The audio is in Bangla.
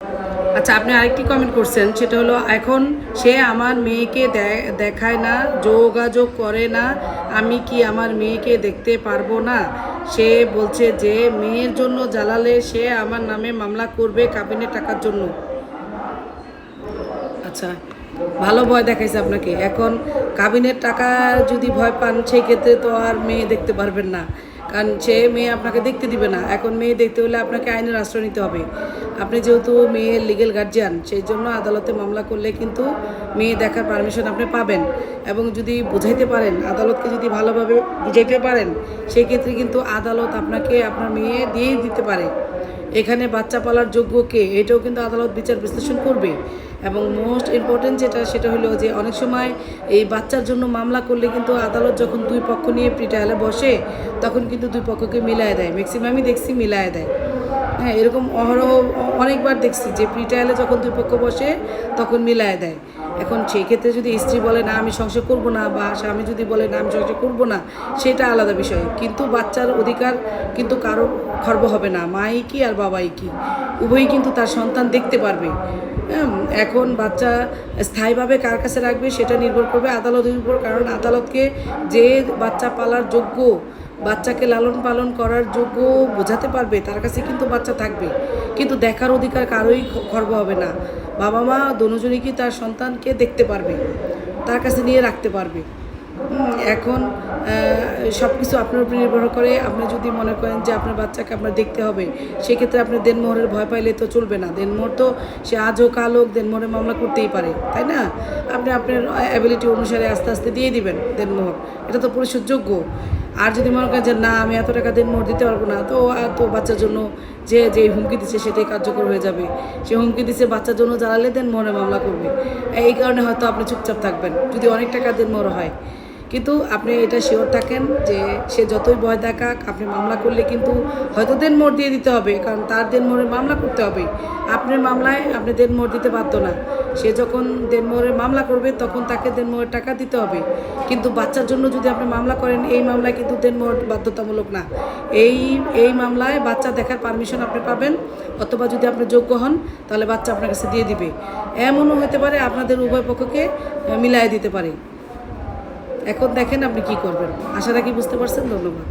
আচ্ছা, আপনি আরেকটি কমেন্ট করছেন, সেটা হলো এখন সে আমার মেয়েকে দেখায় না, যোগাযোগ করে না, আমি কি আমার মেয়েকে দেখতে পারবো না? সে বলছে যে মেয়ের জন্য জ্বালালে সে আমার নামে মামলা করবে কাবিনের টাকার জন্য। আচ্ছা, ভালো ভয় দেখাইছে আপনাকে। এখন কাবিনের টাকা যদি ভয় পান, সেই ক্ষেত্রে তো আর মেয়ে দেখতে পারবেন না, কারণ সে মেয়ে আপনাকে দেখতে দিবে না। এখন মেয়ে দেখতে হলে আপনাকে আইনের আশ্রয় নিতে হবে। আপনি যেহেতু মেয়ের লিগেল গার্জিয়ান, সেই জন্য আদালতে মামলা করলে কিন্তু মেয়ে দেখার পারমিশন আপনি পাবেন। এবং যদি বুঝাইতে পারেন, আদালতকে যদি ভালোভাবে বুঝাইতে পারেন, সেই ক্ষেত্রে কিন্তু আদালত আপনাকে আপনার মেয়ে দিয়েই দিতে পারে। এখানে বাচ্চা পালার যোগ্য কে, এটাও কিন্তু আদালত বিচার বিশ্লেষণ করবে। এবং মোস্ট ইম্পর্টেন্ট যেটা, সেটা হলো যে অনেক সময় এই বাচ্চার জন্য মামলা করলে কিন্তু আদালত যখন দুই পক্ষ নিয়ে প্রিট্রায়ালে বসে, তখন কিন্তু দুই পক্ষকে মিলায় দেয়। ম্যাক্সিমামই দেখছি মিলায় দেয়। হ্যাঁ, এরকম অহরহ অনেকবার দেখছি যে প্রিট্রায়ালে যখন দুই পক্ষ বসে তখন মিলায় দেয়। এখন সেই ক্ষেত্রে যদি স্ত্রী বলে না আমি সংসার করবো না, বা স্বামী যদি বলে না আমি সংসার করবো না, সেটা আলাদা বিষয়। কিন্তু বাচ্চার অধিকার কিন্তু কারো খর্ব হবে না। মাই কি আর বাবাই কি, উভয়ই কিন্তু তার সন্তান দেখতে পারবে। এখন বাচ্চা স্থায়ীভাবে কার কাছে রাখবে সেটা নির্ভর করবে আদালতের উপর। কারণ আদালতকে যে বাচ্চা পালার যোগ্য, বাচ্চাকে লালন পালন করার যোগ্য বোঝাতে পারবে, তার কাছে কিন্তু বাচ্চা থাকবে। কিন্তু দেখার অধিকার কারোই খর্ব হবে না। বাবা মা দুজনেই কি তার সন্তানকে দেখতে পারবে, তার কাছে নিয়ে রাখতে পারবে। এখন সব কিছু আপনার উপর নির্ভর করে। আপনি যদি মনে করেন যে আপনার বাচ্চাকে আপনার দেখতে হবে, সেক্ষেত্রে আপনি দেনমোহরের ভয় পাইলে তো চলবে না। দেনমোহর তো সে আজ হোক কাল হোক দেনমোহরে মামলা করতেই পারে, তাই না? আপনি আপনার অ্যাবিলিটি অনুসারে আস্তে আস্তে দিয়ে দিবেন দেনমোহর, এটা তো পরিশোধযোগ্য। আর যদি মনে করেন যে না আমি এত টাকা দেনমোহর দিতে পারবো না, তো তো বাচ্চার জন্য যে হুমকি দিচ্ছে সেটাই কার্যকর হয়ে যাবে। সে হুমকি দিচ্ছে বাচ্চার জন্য জ্বালালে দেনমোহরে মামলা করবে। এই কারণে হয়তো আপনি চুপচাপ থাকবেন যদি অনেক টাকা দেনমোহর হয়। কিন্তু আপনি এটা শিওর থাকেন যে সে যতই ভয় দেখাক, আপনি মামলা করলে কিন্তু হয়তো দেনমোহর দিয়ে দিতে হবে, কারণ তার দেনমোহরে মামলা করতে হবে। আপনার মামলায় আপনি দেনমোহর দিতে বাধ্য না। সে যখন দেনমোহরে মামলা করবে তখন তাকে দেনমোহরের টাকা দিতে হবে। কিন্তু বাচ্চার জন্য যদি আপনি মামলা করেন, এই মামলায় কিন্তু দেনমোহর বাধ্যতামূলক না। এই মামলায় বাচ্চা দেখার পারমিশন আপনি পাবেন, অথবা যদি আপনি যোগ্য হন তাহলে বাচ্চা আপনার কাছে দিয়ে দিবে। এমনও হতে পারে আপনাদের উভয় পক্ষকে মিলাই দিতে পারে। এখন দেখেন আপনি কি করবেন। আশা রাখি বুঝতে পারছেন। ধন্যবাদ।